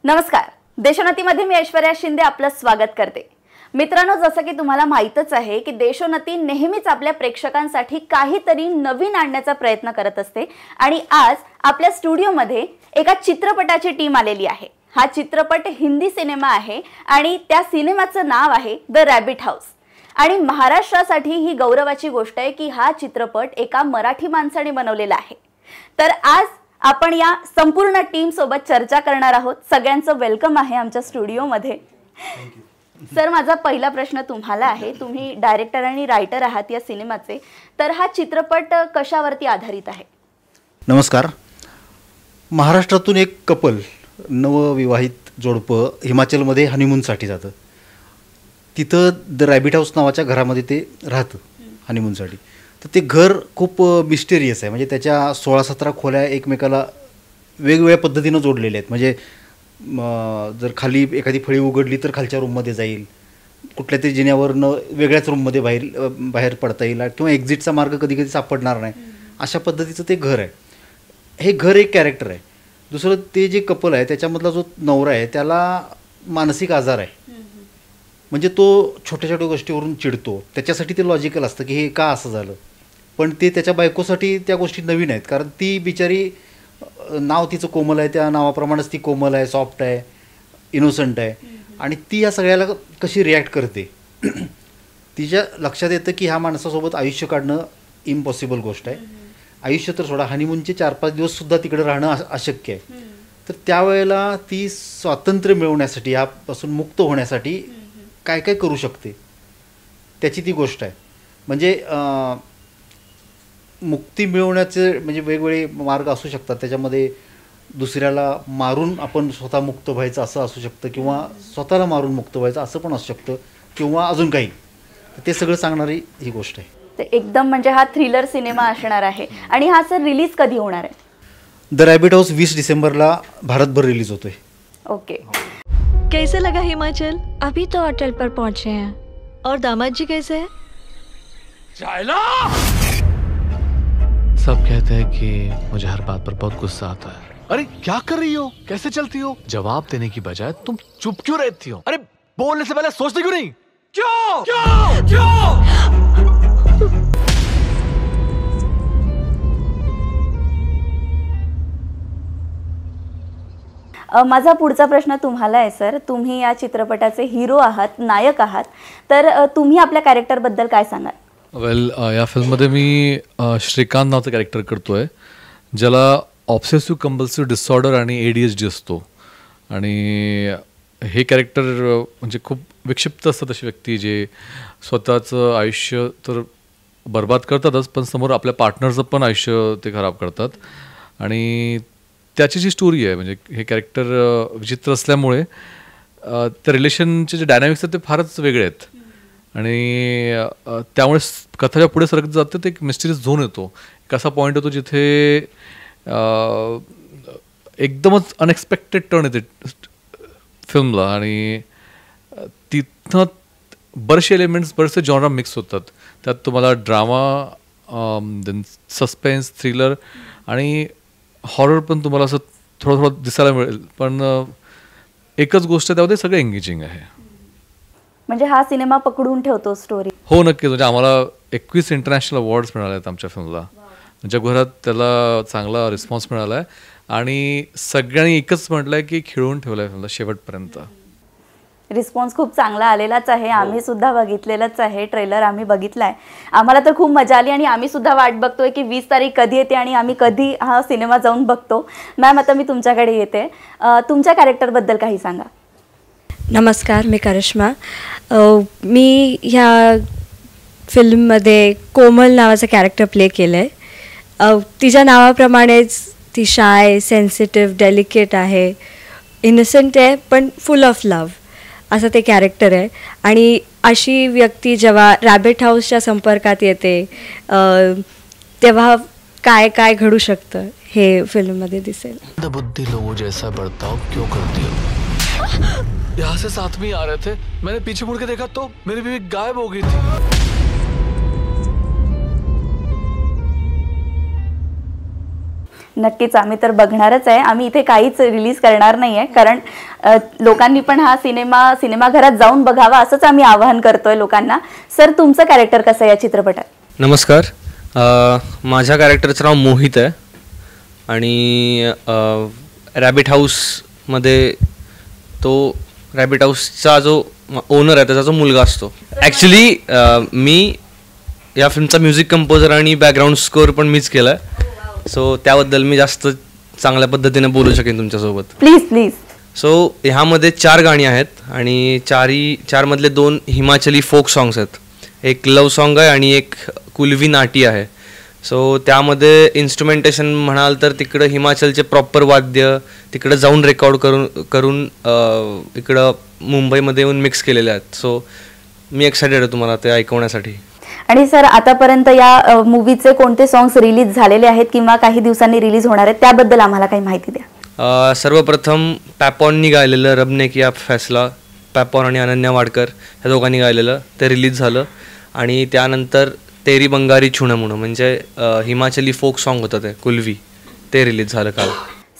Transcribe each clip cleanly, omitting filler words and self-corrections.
नमस्कार. देशोन्नतीमध्ये मी ऐश्वर्या शिंदे आपलं स्वागत करते. मित्रांनो, जसं की तुम्हाला माहीतच आहे की देशोन्नती नेहमीच आपल्या प्रेक्षकांसाठी काहीतरी नवीन आणण्याचा प्रयत्न करत असते आणि आज आपल्या स्टुडिओमध्ये एका चित्रपटाची टीम आलेली आहे. हा चित्रपट हिंदी सिनेमा आहे आणि त्या सिनेमाचं नाव आहे द रॅबिट हाऊस. आणि महाराष्ट्रासाठी ही गौरवाची गोष्ट आहे की हा चित्रपट एका मराठी माणसाने बनवलेला आहे. तर आज आपण या संपूर्ण टीम सोबत चर्चा करणार आहोत. सगळ्यांचं वेलकम आहे आमच्या स्टुडिओमध्ये. सर, माझा पहिला प्रश्न तुम्हाला आहे. तुम्ही डायरेक्टर आणि रायटर आहात या सिनेमाचे, तर हा चित्रपट कशावरती आधारित आहे? नमस्कार. महाराष्ट्रातून एक कपल, नवविवाहित जोडपं हिमाचलमध्ये हनीमूनसाठी जातं. तिथं द रॅबिट हाऊस नावाच्या घरामध्ये ते राहतं हनीमूनसाठी. तर ते घर खूप मिस्टेरियस आहे. म्हणजे त्याच्या 16-17 खोल्या एकमेकाला वेगवेगळ्या पद्धतीनं जोडलेल्या आहेत. म्हणजे जर खाली एखादी फळी उघडली तर खालच्या रूममध्ये जाईल, कुठल्या तरी जिन्यावरनं वेगळ्याच रूममध्ये बाहेर पडता येईल किंवा एक्झिटचा मार्ग कधी कधी सापडणार नाही, अशा पद्धतीचं ते घर आहे. हे घर एक कॅरेक्टर आहे. दुसरं, ते जे कपल आहे त्याच्यामधला जो नवरा आहे त्याला मानसिक आजार आहे. म्हणजे तो छोट्या छोट्या गोष्टीवरून चिडतो. त्याच्यासाठी ते लॉजिकल असतं की हे का असं झालं, पण ते त्याच्या बायकोसाठी त्या गोष्टी नवीन आहेत. कारण ती बिचारी, नाव तिचं कोमल आहे, त्या नावाप्रमाणेच ती कोमल आहे, सॉफ्ट आहे, इनोसंट आहे. आणि ती या सगळ्याला कशी रिॲक्ट करते, तिच्या लक्षात येतं की ह्या माणसासोबत आयुष्य काढणं इम्पॉसिबल गोष्ट आहे. आयुष्य तर सोडा, हनीमूनचे 4-5 दिवससुद्धा तिकडे राहणं अशक्य आहे. तर त्यावेळेला ती स्वातंत्र्य मिळवण्यासाठी, यापासून मुक्त होण्यासाठी काय काय करू शकते त्याची ती गोष्ट आहे. म्हणजे मुक्ती मिळवण्याचे म्हणजे वेगवेगळे मार्ग असू शकतात. त्याच्यामध्ये दुसऱ्याला मारून आपण स्वतः मुक्त व्हायचं असं असू शकतं, किंवा स्वतःला मारून मुक्त व्हायचं असं पण असू शकतं, किंवा अजून काही. ते सगळं सांगणारी ही गोष्ट आहे. ते एकदम म्हणजे हा थ्रिलर सिनेमा असणार आहे. आणि हा सर रिलीज कधी होणार आहे? द रॅबिट हाऊस 20 डिसेंबरला भारतभर रिलीज होतोय. ओके. कैसे लगा हिमाचल? अभी तो होटल पर पहुंचे हैं. और दामाद जी कैसे हैं? सब कहते हैं कि मुझे हर बात पर बहुत गुस्सा आता है. अरे क्या कर रही हो, कैसे चलती हो? जवाब देने की बजाय तुम चुप क्यों रहती हो? अरे बोलने से पहले सोचती क्यों नहीं? क्यों क्यों क्यों? माझा पुढचा प्रश्न तुम्हाला आहे सर. तुम्ही या चित्रपटाचे हिरो आहात, नायक आहात, तर तुम्ही आपल्या कॅरेक्टरबद्दल काय सांगाल? वेल, या फिल्ममध्ये मी श्रीकांत नावाचं कॅरेक्टर करतोय, ज्याला ऑब्सेसिव्ह कंपल्सिव्ह डिसऑर्डर आणि ADHD असतो. आणि हे कॅरेक्टर म्हणजे खूप विक्षिप्त असतात अशी व्यक्ती, जे स्वतःचं आयुष्य तर बर्बाद करतातच, पण समोर आपल्या पार्टनरचं पण आयुष्य ते खराब करतात. आणि त्याची जी स्टोरी आहे, म्हणजे हे कॅरेक्टर विचित्र असल्यामुळे त्या रिलेशनचे जे डायनॅमिक्स आहेत ते फारच वेगळे आहेत. आणि त्यामुळे कथाच्या पुढे सरकत जातं ते एक मिस्टिरियस झोन येतो. एक असा पॉईंट येतो जिथे एकदमच अनएक्सपेक्टेड टर्न येते फिल्मला. आणि तिथनं बरेचसे एलिमेंट्स, बरेचसे जॉनरा मिक्स होतात. त्यात तुम्हाला ड्रामा, देन सस्पेन्स, थ्रिलर आणि हॉरर पण तुम्हाला असं थोडं थोडं दिसायला मिळेल. पण एकच गोष्ट त्यामध्ये सगळं एंगेजिंग आहे. म्हणजे हा सिनेमा पकडून ठेवतो स्टोरी. हो, नक्कीच. म्हणजे आम्हाला 21 इंटरनॅशनल अवॉर्ड्स मिळाले आहेत आमच्या फिल्मला. जगभरात त्याला चांगला रिस्पॉन्स मिळाला आहे. आणि सगळ्यांनी एकच म्हटलं आहे की खेळून ठेवलं आहे फिल्मला शेवटपर्यंत. रिस्पॉन्स खूप चांगला आलेलाच आहे. आम्ही सुद्धा बघितलेलंच आहे, ट्रेलर आम्ही बघितला आहे. आम्हाला तर खूप मजा आली आणि आम्ही सुद्धा वाट बघतोय की 20 तारीख कधी येते आणि आम्ही कधी हा सिनेमा जाऊन बघतो. मॅम, आता मी तुमच्याकडे येते. तुमच्या कॅरेक्टरबद्दल काही सांगा. नमस्कार, मी करिश्मा. मी ह्या फिल्ममध्ये कोमल नावाचं कॅरेक्टर प्ले केलं आहे. तिच्या नावाप्रमाणेच ती शाय, सेन्सिटिव्ह, डेलिकेट आहे, इनोसंट आहे, पण फुल ऑफ लव्ह असं ते कॅरेक्टर आहे. आणि अशी व्यक्ती जेव्हा रॅबिट हाऊसच्या संपर्कात येते तेव्हा काय काय घडू शकतं हे फिल्ममध्ये दिसेल. बुद्धि लोगों जैसा बर्ताव क्यों करती हो? यहाँ से साथ में आ रहे थे, मैंने पीछे मुड़ के देखा तो मेरी बीवी गायब हो गई थी. नक्कीच आम्ही तर बघणारच आहे. आम्ही इथे काहीच रिलीज करणार नाही आहे, कारण लोकांनी पण हा सिनेमाघरात जाऊन बघावा असंच आम्ही आवाहन करतोय लोकांना. सर, तुमचं कॅरेक्टर कसं आहे या चित्रपटात? नमस्कार. माझ्या कॅरेक्टरचं नाव मोहित आहे आणि रॅबिट हाऊसमध्ये तो रॅबिट हाऊसचा जो ओनर आहे त्याचा जो मुलगा असतो. ॲक्च्युली मी या फिल्मचा म्युझिक कंपोजर आणि बॅकग्राऊंड स्कोअर पण मीच केला आहे. सो त्याबद्दल मी जास्त चांगल्या पद्धतीने बोलू शकेन तुमच्यासोबत. प्लीज. सो ह्यामध्ये 4 गाणी आहेत आणि चारमधले 2 हिमाचली फोक सॉंग्स आहेत. एक लव सॉन्ग आहे आणि एक कुलवी नाटी आहे. सो त्यामध्ये इन्स्ट्रुमेंटेशन म्हणाल तर तिकडं हिमाचलचे प्रॉपर वाद्य तिकडं जाऊन रेकॉर्ड करून इकडं मुंबईमध्ये येऊन मिक्स केलेले आहेत. सो मी एक्सायटेड आहे तुम्हाला ते ऐकवण्यासाठी. आणि सर, आतापर्यंत या मूवीचे कोणते सॉंग्स रिलीज झालेले आहेत किंवा काही दिवसांनी रिलीज होणार आहेत त्याबद्दल आम्हाला काही माहिती द्या. सर्वप्रथम पॅपॉननी गायलेलं रबने किया फैसला, पॅपॉन आणि अनन्या वाडकर ह्या दोघांनी गायलेलं ते रिलीज झालं. आणि त्यानंतर तेरी बंगारी छुणमुणं म्हणजे हिमाचली फोक सॉन्ग होतं ते कुलवी, ते रिलीज झालं काल.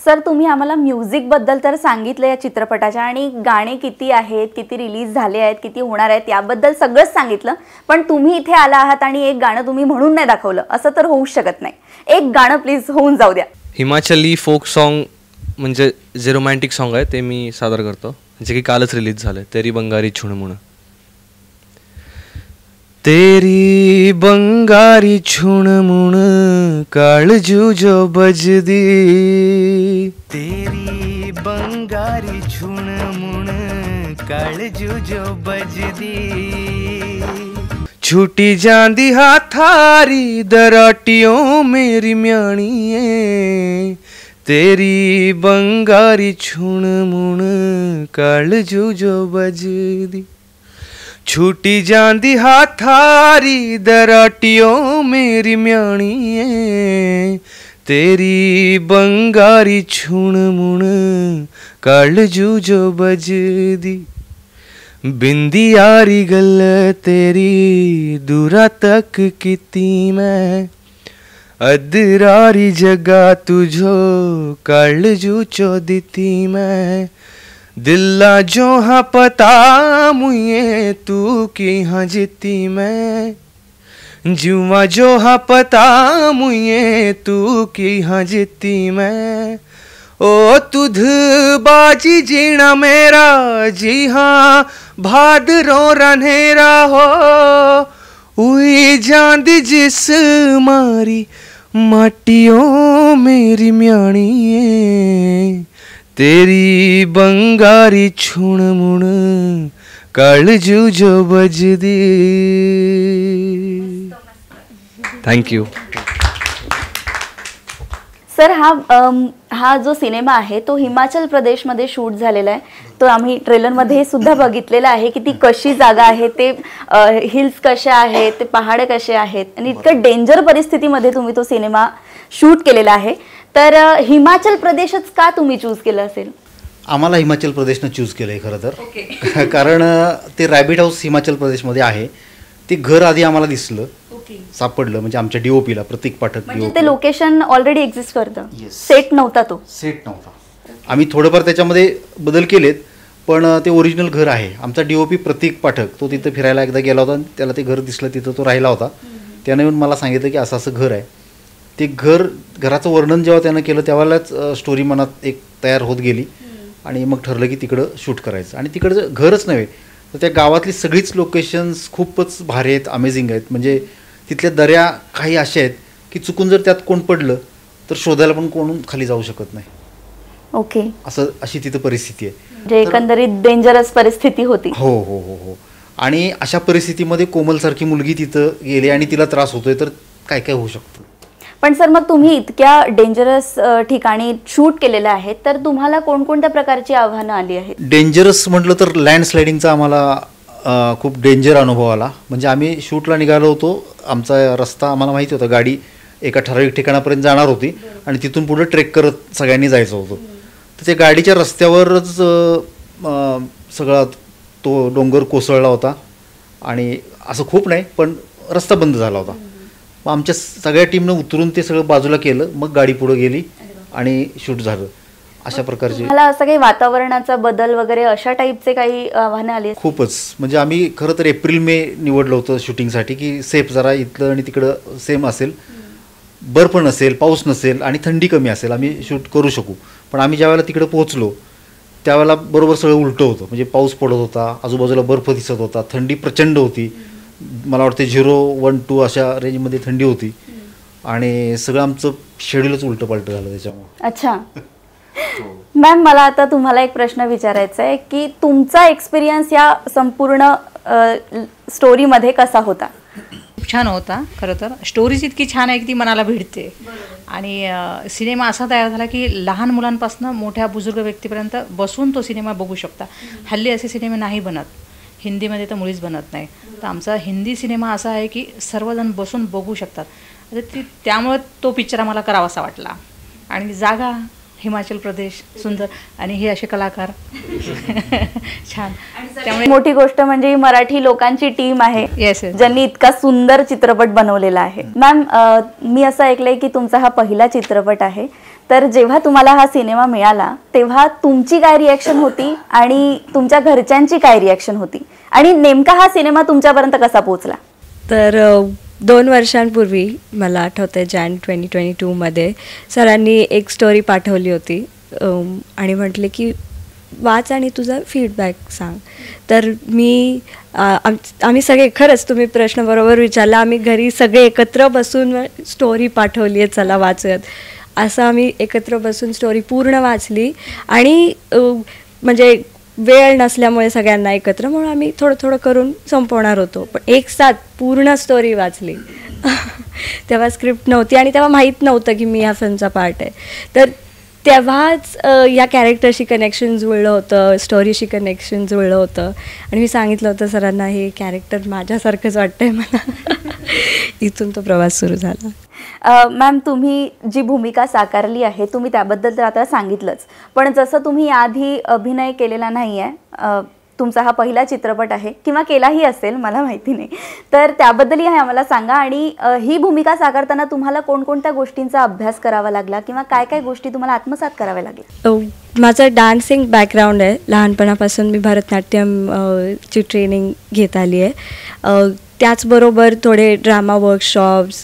सर, तुम्ही आम्हाला म्युझिकबद्दल तर सांगितलं या चित्रपटाच्या, आणि गाणे किती आहेत, किती रिलीज झाले आहेत, किती होणार आहेत याबद्दल सगळंच सांगितलं. पण तुम्ही इथे आला आहात आणि एक गाणं तुम्ही म्हणून नाही दाखवलं, असं तर होऊच शकत नाही. एक गाणं प्लीज होऊन जाऊ द्या. हिमाचली फोक सॉन्ग म्हणजे जे रोमॅन्टिक सॉन्ग आहे ते मी सादर करतो, जे की कालच रिलीज झालं. तेरी बंगारी छुणमुणं. तेरी बंगारी छुणमुण काळजू जो बजदी, तेरी बंगारी छुणमुण काळजू जो बजदी, छूटी जांदी हाथारी दराटियों मेरी म्याणीए, तेरी बंगारी छुणमुण काळजू जो बजदी, छूटी जांदी हाथारी दराटियों मेरी म्याणीए, तेरी बंगारी छुणमुण काळजू जो बजदी, बिंदी यारी गल तेरी दूरा तक कीती मैं, अदरारी जगा तुझो काळजू चो दिती मैं, दिल्ला जो हाँ पता मुझे तू की हाँ जीती मैं, जुआ जो हाँ पता मुझे तू की हाँ जीती मैं, ओ तुध बाजी जीना मेरा जी हाँ भादरों रन्हेरा हो, उई जांद जिस मारी माटियों मेरी म्याणीए, तेरी बंगारी छुणमुण काळजू जो बजदी. थँक्यू. सर, हा जो सिनेमा आहे तो हिमाचल प्रदेशमध्ये शूट झालेला आहे. तो आम्ही ट्रेलरमध्ये सुद्धा बघितलेला आहे की ती कशी जागा आहे, ते हिल्स कशा आहेत, ते पहाड कसे आहेत, आणि इतकं डेंजर परिस्थितीमध्ये तुम्ही तो सिनेमा शूट केलेला आहे. तर हिमाचल प्रदेशच का तुम्ही चूज केलं असेल? आम्हाला हिमाचल प्रदेशनं चूज केलं आहे खरं तर. कारण ते रॅबिट हाऊस हिमाचल प्रदेशमध्ये आहे. ते घर आधी आम्हाला दिसलं, सापडलं, म्हणजे आमच्या DOPला प्रतीक पाठक. म्हणजे ते लोकेशन ऑलरेडी एक्झिस्ट करतं, सेट नव्हता तो. सेट नव्हता. आम्ही थोडंफार त्याच्यामध्ये बदल केलेत, पण ते ओरिजिनल घर आहे. आमचा DOP प्रतीक पाठक तो तिथं फिरायला एकदा गेला होता, त्याला ते घर दिसलं, तिथं तो राहिला होता. त्याने येऊन मला सांगितलं की असं असं घर आहे. ते घराचं वर्णन जेव्हा त्यानं केलं त्यावेळेलाच स्टोरी मनात एक तयार होत गेली आणि मग ठरलं की तिकडं शूट करायचं. आणि तिकडचं घरच नव्हे तर त्या गावातली सगळीच लोकेशन्स खूपच भारी आहेत, अमेझिंग आहेत. म्हणजे तिथल्या दऱ्या काही अशा आहेत की चुकून जर त्यात कोण पडलं तर शोधायला पण कोण खाली जाऊ शकत नाही. ओके. अशी तिथं परिस्थिती आहे. म्हणजे एकंदरीत डेंजरस परिस्थिती होती. हो हो हो हो. आणि अशा परिस्थितीमध्ये कोमलसारखी मुलगी तिथं गेली आणि तिला त्रास होतोय तर काय काय होऊ शकतं. पण सर, मग तुम्ही इतक्या डेंजरस ठिकाणी शूट केलेलं आहे, तर तुम्हाला कोणकोणत्या प्रकारची आव्हानं आली आहेत? डेंजरस म्हटलं तर लँडस्लायडिंगचा आम्हाला खूप डेंजर अनुभव आला. म्हणजे आम्ही शूटला निघालो होतो, आमचा रस्ता आम्हाला माहिती होता, गाडी एका ठराविक ठिकाणापर्यंत जाणार होती आणि तिथून पुढे ट्रेक करत सगळ्यांनी जायचं होतं. तर त्या गाडीच्या रस्त्यावरच सगळा तो डोंगर कोसळला होता आणि असं खूप नाही पण रस्ता बंद झाला होता. मग आमच्या सगळ्या टीमनं उतरून ते सगळं बाजूला केलं, मग गाडी पुढं गेली आणि शूट झालं. अशा प्रकारचे मला असं काही वातावरणाचा बदल वगैरे अशा टाईपचे काही आव्हानं आली? खूपच, म्हणजे आम्ही खरं तर एप्रिल मे निवडलं होतं शूटिंगसाठी की सेफ जरा इथलं आणि तिकडं सेम असेल, बर्फ नसेल, पाऊस नसेल आणि थंडी कमी असेल, आम्ही शूट करू शकू. पण आम्ही ज्यावेळेला तिकडे पोहोचलो त्यावेळेला बरोबर सगळं उलटं होतं. म्हणजे पाऊस पडत होता, आजूबाजूला बर्फ दिसत होता, थंडी प्रचंड होती. मला वाटते 0, 1, 2 अशा रेंजमध्ये थंडी होती आणि सगळं आमचं शेड्यूलच उलटं पालटं झालं त्याच्यामुळे. अच्छा मॅम, मला आता तुम्हाला एक प्रश्न विचारायचा आहे की तुमचा एक्सपिरियन्स या संपूर्ण स्टोरीमध्ये कसा होता? खूप छान होता. खरं तर स्टोरीज इतकी छान आहे की ती मनाला भिडते आणि सिनेमा असा तयार झाला की लहान मुलांपासून मोठ्या बुजुर्ग व्यक्तीपर्यंत बसून तो सिनेमा बघू शकता. हल्ली असे सिनेमे नाही बनत, हिंदीमध्ये तर मुळीच बनत नाही. तर आमचा हिंदी सिनेमा असा आहे की सर्वजण बसून बघू शकतात. त्यामुळे तो पिक्चर आम्हाला करावासा वाटला. आणि जागा हिमाचल प्रदेश सुंदर आणि हे असे कलाकार छान. त्यामुळे मोठी गोष्ट म्हणजे ही मराठी लोकांची टीम आहे येस ज्यांनी इतका सुंदर चित्रपट बनवलेला आहे. मॅम, मी असं ऐकलंय की तुमचा हा पहिला चित्रपट आहे, तर जेव्हा तुम्हाला हा सिनेमा मिळाला तेव्हा तुमची काय रिॲक्शन होती आणि तुमच्या घरच्यांची काय रिॲक्शन होती आणि नेमका हा सिनेमा तुमच्यापर्यंत कसा पोहोचला? तर 2 वर्षांपूर्वी मला आठवतं आहे जॅन 2022मध्ये सरांनी एक स्टोरी पाठवली होती आणि म्हटले की वाच आणि तुझा फीडबॅक सांग. तर मी आम्ही सगळे, खरंच तुम्ही प्रश्न बरोबर विचारला, आम्ही घरी सगळे एकत्र बसून स्टोरी पाठवली आहे, चला वाचूयात असं आम्ही एकत्र बसून स्टोरी पूर्ण वाचली. आणि म्हणजे वेळ नसल्यामुळे सगळ्यांना एकत्र, म्हणून आम्ही थोडं थोडं करून संपवणार होतो, पण एक साथ पूर्ण स्टोरी वाचली. तेव्हा स्क्रिप्ट नव्हती आणि तेव्हा माहीत नव्हतं की मी ह्या फिल्मचा पार्ट आहे. तर तेव्हाच या कॅरेक्टरशी कनेक्शन जुळलं होतं, स्टोरीशी कनेक्शन जुळलं होतं आणि मी सांगितलं होतं सरांना हे कॅरेक्टर माझ्यासारखंच वाटतंय मला. इथून तो प्रवास सुरू झाला. मॅम, तुम्ही जी भूमिका साकारली आहे तुम्ही त्याबद्दल तर आता सांगितलंच, पण जसं तुम्ही याआधी अभिनय केलेला नाही आहे, तुमचा हा पहिला चित्रपट आहे किंवा केलाही असेल मला माहिती नाही, तर त्याबद्दलही आम्हाला सांगा. आणि ही भूमिका साकारताना तुम्हाला कोणकोणत्या गोष्टींचा अभ्यास करावा लागला किंवा काय काय गोष्टी तुम्हाला आत्मसात कराव्या लागल्या? माझं डान्सिंग बॅकग्राऊंड आहे, लहानपणापासून मी भरतनाट्यम ची ट्रेनिंग घेत आली आहे. त्याचबरोबर थोडे ड्रामा वर्कशॉप्स,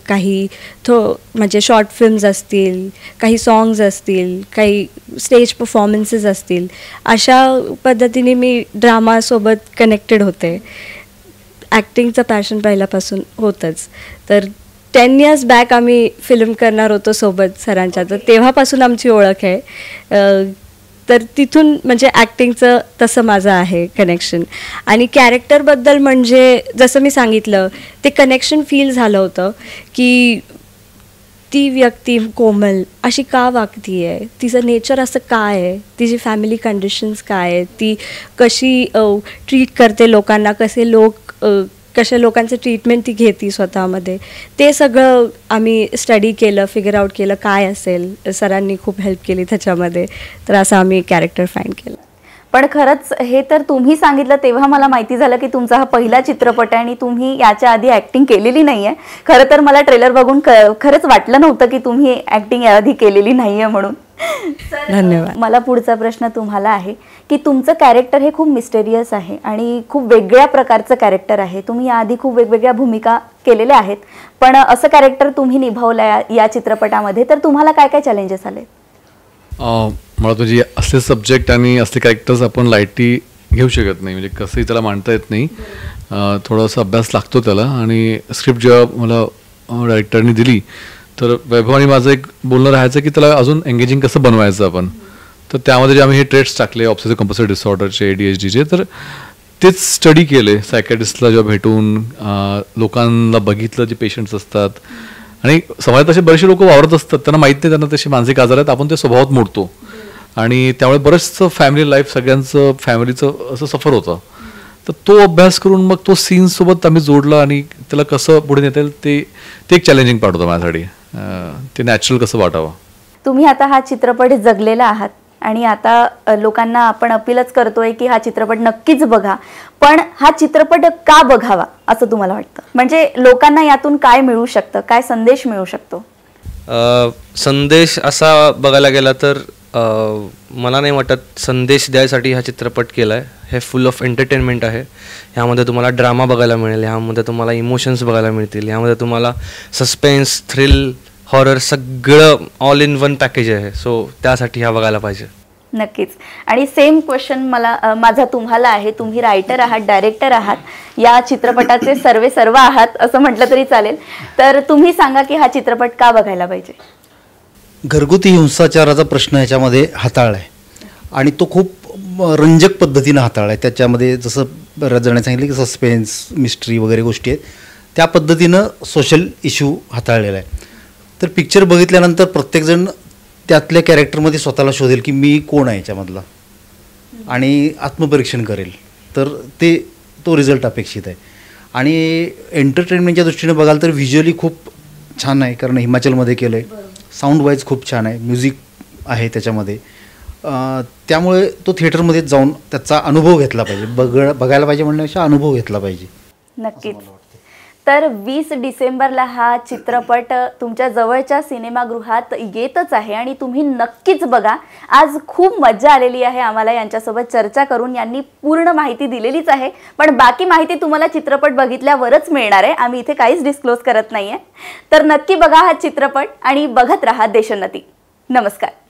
काही म्हणजे शॉर्ट फिल्म्स असतील, काही सॉंग्स असतील, काही स्टेज परफॉर्मन्सेस असतील, अशा पद्धतीने मी ड्रामासोबत कनेक्टेड होते. ॲक्टिंगचं पॅशन पहिल्यापासून होतंच. तर 10 years बॅक आम्ही फिल्म करणार होतो सोबत सरांच्या, तर तेव्हापासून आमची ओळख आहे. तर तिथून म्हणजे ॲक्टिंगचं तसं माझं आहे कनेक्शन. आणि कॅरेक्टरबद्दल म्हणजे जसं मी सांगितलं ते कनेक्शन फील झालं होतं की ती व्यक्ती कोमल अशी का वागती आहे, तिचं नेचर असं काय आहे, तिची फॅमिली कंडिशन्स काय आहे, ती कशी ट्रीट करते लोकांना, कशा लोकांचं ट्रीटमेंट ती घेते स्वतःमध्ये, ते सगळं आम्ही स्टडी केलं, फिगर आउट केलं काय असेल. सरांनी खूप हेल्प केली त्याच्यामध्ये. तर असं आम्ही कॅरेक्टर फाइंड केलं. पण खरंच हे तर तुम्ही सांगितलं तेव्हा मला माहिती झालं की तुमचा हा पहिला चित्रपट आहे आणि तुम्ही याच्या आधी ॲक्टिंग केलेली नाही आहे. खरं तर मला ट्रेलर बघून खरंच वाटलं नव्हतं की तुम्ही ॲक्टिंग याआधी केलेली नाही आहे म्हणून. धन्यवाद. मला पुढचा प्रश्न तुम्हाला आहे की तुमचं कॅरेक्टर हे खूप मिस्टेरियस आहे आणि खूप वेगळ्या प्रकारचं कॅरेक्टर आहे. तुम्ही याआधी खूप वेगवेगळ्या भूमिका केलेल्या आहेत, पण असं कॅरेक्टर तुम्ही निभावलं या चित्रपटामध्ये, तर तुम्हाला काय काय चॅलेंजेस आले? मला तुझी असले सब्जेक्ट आणि असले कॅरेक्टर्स आपण लाईटली घेऊ शकत नाही, म्हणजे कसंही त्याला मांडता येत नाही. थोडासा अभ्यास लागतो त्याला. आणि स्क्रिप्ट जेव्हा मला डायरेक्टरनी दिली तर वैभव आणि माझं एक बोलणं राहायचं की त्याला अजून एंगेजिंग कसं बनवायचं आपण. तर त्यामध्ये जे आम्ही हे ट्रेट्स टाकले ऑब्सेसिव्ह कंपल्सिव्ह डिसऑर्डरचे, ADHDचे, तर तेच स्टडी केले. सायकॅट्रिस्टला जेव्हा भेटून लोकांना बघितलं, जे पेशंट्स असतात आणि समाजात असे बरेचसे लोक वावरत असतात, त्यांना माहीत नाही त्यांना तसे मानसिक आजार आहेत, आपण ते स्वभावात मोडतो आणि त्यामुळे बरंचसं फॅमिली लाईफ सगळ्यांचं फॅमिलीचं असं सफर होतं. तर तो अभ्यास करून मग तो सीन्ससोबत आम्ही जोडला आणि त्याला कसं पुढे नेता येईल ते एक चॅलेंजिंग पार्ट होतं माझ्यासाठी. ते नॅचरल कसं वाटावं. तुम्ही आता हा चित्रपट जगलेला आहात आणि आता लोकांना आपण अपीलच करतोय की हा चित्रपट नक्कीच बघा, पण हा चित्रपट का बघावा असं तुम्हाला वाटतं? म्हणजे लोकांना यातून काय मिळू शकतं, काय संदेश मिळू शकतो? संदेश असा बघायला गेला तर मला नाही वाटत संदेश द्यायसाठी हा चित्रपट केला आहे. हे फुल ऑफ एंटरटेनमेंट आहे. ह्यामध्ये तुम्हाला ड्रामा बघायला मिळेल, ह्यामध्ये तुम्हाला इमोशन्स बघायला मिळतील, ह्यामध्ये तुम्हाला सस्पेन्स, थ्रिल, हॉरर सगळं ऑल इन वन पॅकेज आहे. सो त्यासाठी हा बघायला पाहिजे. नक्कीच. आणि सेम क्वेश्चन माझा तुम्हाला आहे. तुम्ही रायटर आहात, डायरेक्टर आहात, या चित्रपटाचे सर्व आहात असं म्हटलं तरी चालेल. तर तुम्ही सांगा की हा चित्रपट का बघायला पाहिजे? घरगुती हिंसाचाराचा प्रश्न ह्याच्यामध्ये हाताळला आहे आणि तो खूप रंजक पद्धतीनं हाताळला आहे. त्याच्यामध्ये जसं बऱ्याच जणांनी सांगितलं की सस्पेन्स, मिस्ट्री वगैरे गोष्टी आहेत, त्या पद्धतीनं सोशल इश्यू हाताळलेला आहे. तर पिक्चर बघितल्यानंतर प्रत्येकजण त्यातल्या कॅरेक्टरमध्ये स्वतःला शोधेल की मी कोण आहे याच्यामधला आणि आत्मपरीक्षण करेल. तर तो रिझल्ट अपेक्षित आहे. आणि एंटरटेनमेंटच्या दृष्टीने बघाल तर व्हिज्युअली खूप छान आहे, कारण हिमाचलमध्ये केलं आहे. साऊंड वाईज खूप छान आहे, म्युझिक आहे त्याच्यामध्ये. त्यामुळे तो थिएटरमध्ये जाऊन त्याचा अनुभव घेतला पाहिजे. बघायला पाहिजे म्हणण्यापेक्षा अनुभव घेतला पाहिजे. नक्कीच. तर 20 डिसेंबरला हा चित्रपट तुमच्या जवळच्या सिनेमागृहात येतच आहे आणि तुम्ही नक्कीच बघा. आज खूप मजा आलेली आहे आम्हाला यांच्यासोबत चर्चा करून. यांनी पूर्ण माहिती दिलेलीच आहे, पण बाकी माहिती तुम्हाला चित्रपट बघितल्यावरच मिळणार आहे. आम्ही इथे काहीच डिस्क्लोज करत नाहीये. तर नक्की बघा हा चित्रपट आणि बघत राहा देशोन्नती. नमस्कार.